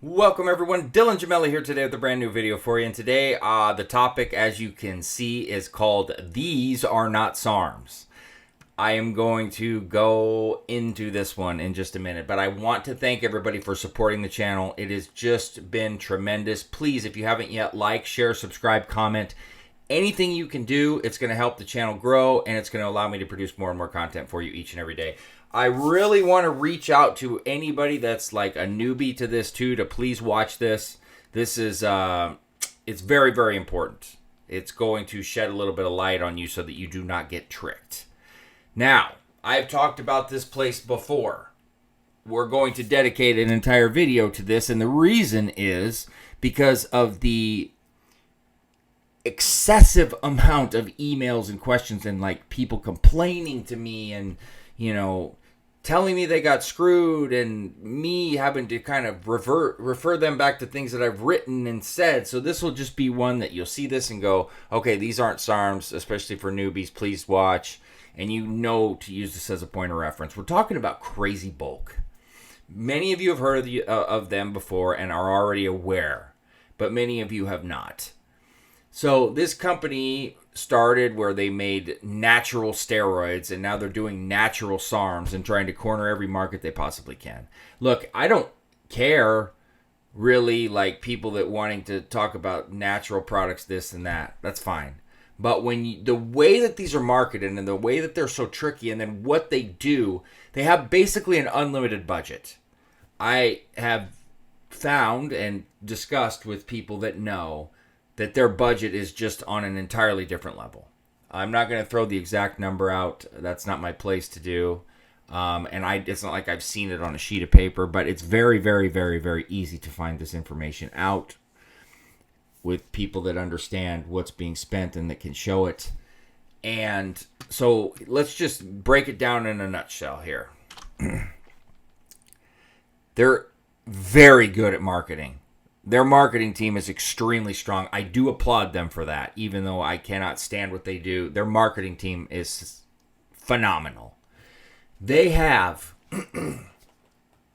Welcome everyone, Dylan Gemelli here today with a brand new video for you. And today the topic, as you can see, is called These Are Not SARMS. I am going to go into this one in just a minute, but I want to thank everybody for supporting the channel. It has just been tremendous. Please, if you haven't yet, like, share, subscribe, comment. Anything you can do, it's going to help the channel grow, and it's going to allow me to produce more and more content for you each and every day. I really want to reach out to anybody that's like a newbie to this too, to please watch this. This is, it's very, very important. It's going to shed a little bit of light on you so that you do not get tricked. Now, I've talked about this place before. We're going to dedicate an entire video to this, and the reason is because of the excessive amount of emails and questions and like people complaining to me and, you know, telling me they got screwed and me having to kind of refer them back to things that I've written and said. So this will just be one that you'll see this and go, okay, these aren't SARMs, especially for newbies. Please watch. And you know to use this as a point of reference. We're talking about crazy bulk. Many of you have heard of them before and are already aware, but many of you have not. So this company started where they made natural steroids, and now they're doing natural SARMs and trying to corner every market they possibly can. Look, I don't care really like people that wanting to talk about natural products, this and that. That's fine. But when the way that these are marketed and the way that they're so tricky, and then what they do, they have basically an unlimited budget. I have found and discussed with people that know that their budget is just on an entirely different level. I'm not going to throw the exact number out. That's not my place to do. It's not like I've seen it on a sheet of paper, but it's very, very, very, very easy to find this information out with people that understand what's being spent and that can show it. And so let's just break it down in a nutshell here. They're very good at marketing. Their marketing team is extremely strong. I do applaud them for that, even though I cannot stand what they do. Their marketing team is phenomenal. They have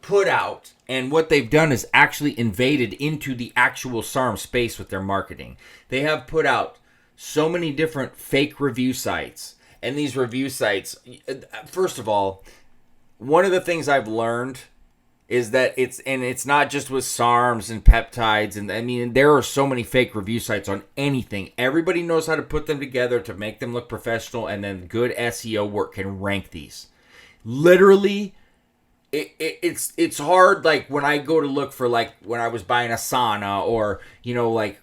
put out, and what they've done is actually invaded into the actual SARM space with their marketing. They have put out so many different fake review sites. And these review sites, first of all, one of the things I've learned is that it's not just with SARMs and peptides, and I mean there are so many fake review sites on anything. Everybody knows how to put them together to make them look professional, and then good SEO work can rank these. Literally, it's hard. Like when I go to look for, like when I was buying a sauna, or you know, like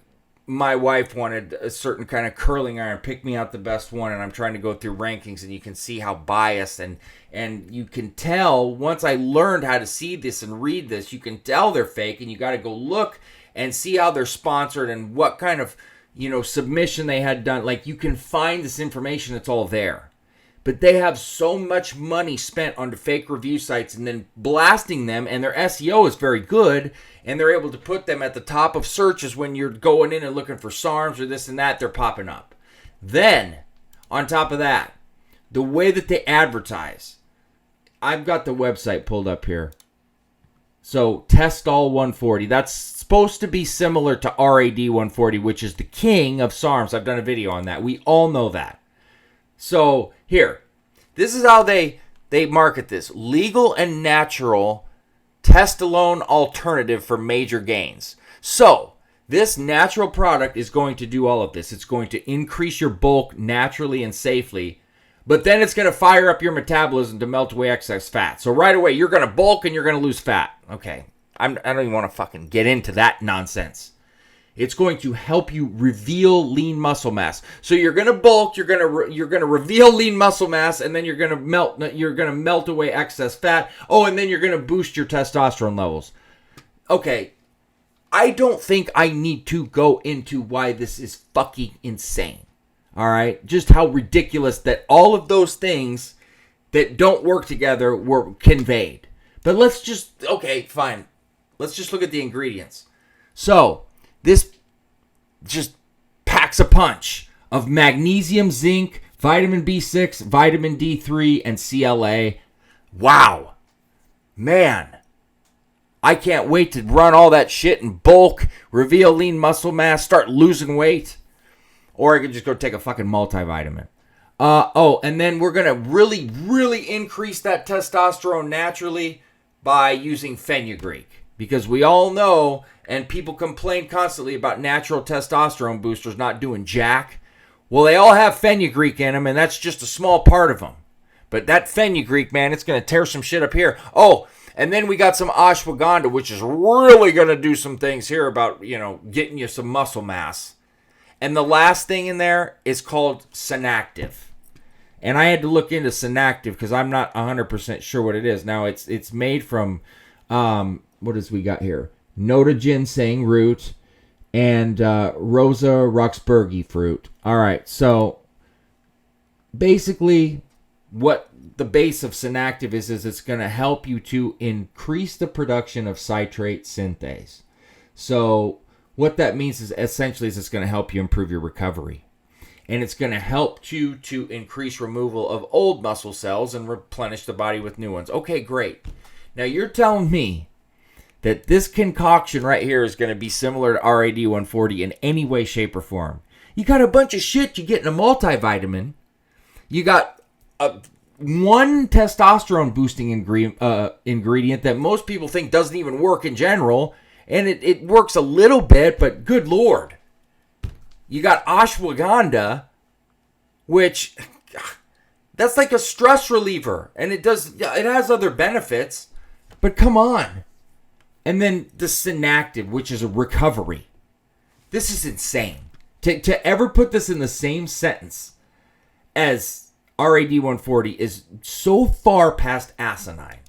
my wife wanted a certain kind of curling iron, pick me out the best one, and I'm trying to go through rankings, and you can see how biased and you can tell, once I learned how to see this and read this, you can tell they're fake, and you got to go look and see how they're sponsored and what kind of, you know, submission they had done. Like you can find this information, it's all there. But they have so much money spent on the fake review sites and then blasting them, and their SEO is very good, and they're able to put them at the top of searches when you're going in and looking for SARMs or this and that, they're popping up. Then, on top of that, the way that they advertise, I've got the website pulled up here. So, Testall 140, that's supposed to be similar to RAD 140, which is the king of SARMs. I've done a video on that. We all know that. So, here, this is how they market this. Legal and natural test-alone alternative for major gains. So, this natural product is going to do all of this. It's going to increase your bulk naturally and safely, but then it's going to fire up your metabolism to melt away excess fat. So right away, you're going to bulk and you're going to lose fat. Okay, I don't even want to fucking get into that nonsense. It's going to help you reveal lean muscle mass. So you're going to bulk, you're going to reveal lean muscle mass, and then you're going to melt away excess fat. Oh, and then you're going to boost your testosterone levels. Okay, I don't think I need to go into why this is fucking insane. All right, just how ridiculous that all of those things that don't work together were conveyed. But let's just, okay, fine. Let's just look at the ingredients. So, this just packs a punch of magnesium, zinc, vitamin B6, vitamin D3, and CLA. Wow. Man. I can't wait to run all that shit in bulk, reveal lean muscle mass, start losing weight. Or I could just go take a fucking multivitamin. And then we're going to really, really increase that testosterone naturally by using fenugreek. Because we all know, and people complain constantly about natural testosterone boosters not doing jack. Well, they all have fenugreek in them, and that's just a small part of them. But that fenugreek, man, it's going to tear some shit up here. Oh, and then we got some ashwagandha, which is really going to do some things here about, getting you some muscle mass. And the last thing in there is called Synactive. And I had to look into Synactive because I'm not 100% sure what it is. Now, it's made from, what is we got here? Nota ginseng root and Rosa Roxburghi fruit. All right, so basically what the base of Synactive is it's going to help you to increase the production of citrate synthase. So what that means is essentially it's going to help you improve your recovery. And it's going to help you to increase removal of old muscle cells and replenish the body with new ones. Okay, great. Now you're telling me that this concoction right here is going to be similar to RAD 140 in any way, shape, or form. You got a bunch of shit you get in a multivitamin. You got one testosterone boosting ingredient that most people think doesn't even work in general. And it works a little bit, but good Lord. You got ashwagandha, which that's like a stress reliever. And it has other benefits, but come on. And then the Synactive, which is a recovery. This is insane. To ever put this in the same sentence as RAD 140 is so far past asinine.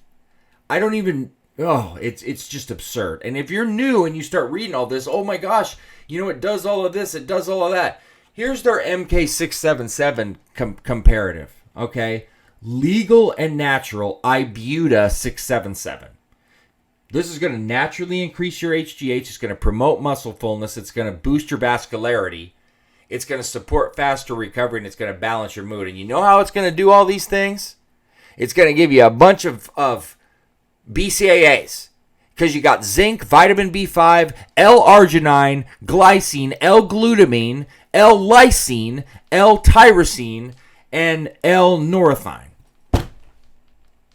I don't even... Oh, it's just absurd. And if you're new and you start reading all this, oh my gosh, it does all of this, it does all of that. Here's their MK677 comparative, okay? Legal and natural Ibuta 677. This is going to naturally increase your HGH. It's going to promote muscle fullness. It's going to boost your vascularity. It's going to support faster recovery, and it's going to balance your mood. And you know how it's going to do all these things? It's going to give you a bunch of BCAAs. Because you got zinc, vitamin B5, L-arginine, glycine, L-glutamine, L-lysine, L-tyrosine, and L-norethine.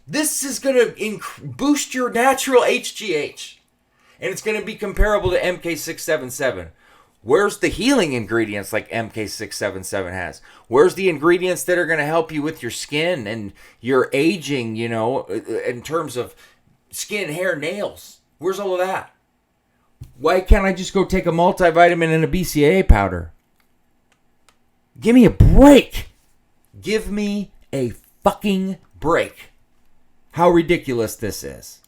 This is going to boost your natural HGH. And it's going to be comparable to MK677. Where's the healing ingredients like MK677 has? Where's the ingredients that are going to help you with your skin and your aging, in terms of skin, hair, nails? Where's all of that? Why can't I just go take a multivitamin and a BCAA powder? Give me a break. Give me a fucking break. How ridiculous this is.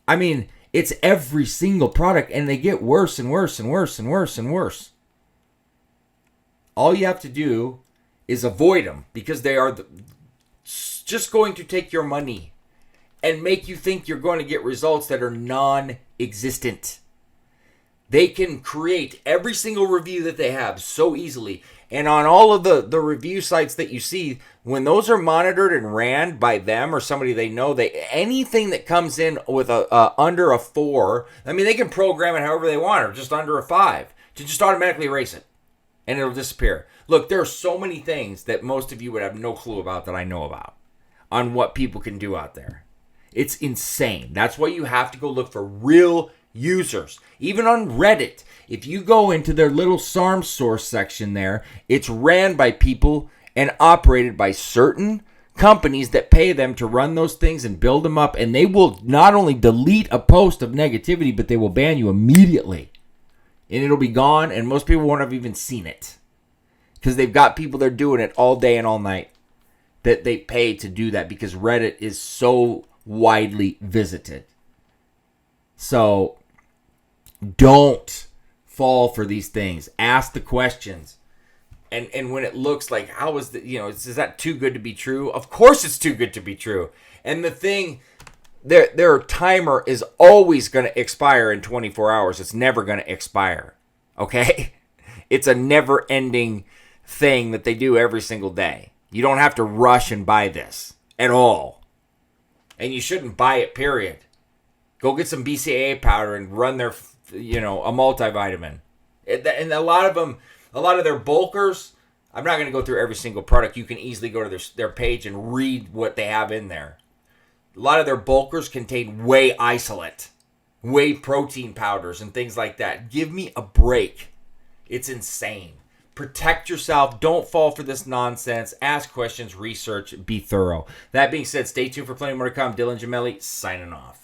I mean, it's every single product, and they get worse and worse and worse and worse and worse. All you have to do is avoid them because they are just going to take your money and make you think you're going to get results that are non-existent. They can create every single review that they have so easily. And on all of the review sites that you see, when those are monitored and ran by them or somebody they know, anything that comes in with a under a 4, I mean, they can program it however they want, or just under a 5, to just automatically erase it. And it'll disappear. Look, there are so many things that most of you would have no clue about that I know about on what people can do out there. It's insane. That's why you have to go look for real users. Even on Reddit, if you go into their little SARMS source section there, it's ran by people and operated by certain companies that pay them to run those things and build them up. And they will not only delete a post of negativity, but they will ban you immediately. And it'll be gone, and most people won't have even seen it. Because they've got people that are doing it all day and all night that they pay to do that because Reddit is so widely visited. So don't fall for these things. Ask the questions. And when it looks like, how is is that too good to be true? Of course it's too good to be true. And the thing, their timer is always going to expire in 24 hours. It's never going to expire. Okay? It's a never-ending thing that they do every single day. You don't have to rush and buy this at all. And you shouldn't buy it, period. Go get some BCAA powder and run their, a multivitamin. And a lot of them, a lot of their bulkers, I'm not going to go through every single product. You can easily go to their page and read what they have in there. A lot of their bulkers contain whey isolate, whey protein powders, and things like that. Give me a break. It's insane. Protect yourself. Don't fall for this nonsense. Ask questions, research, be thorough. That being said, stay tuned for plenty more to come. Dylan Gemelli, signing off.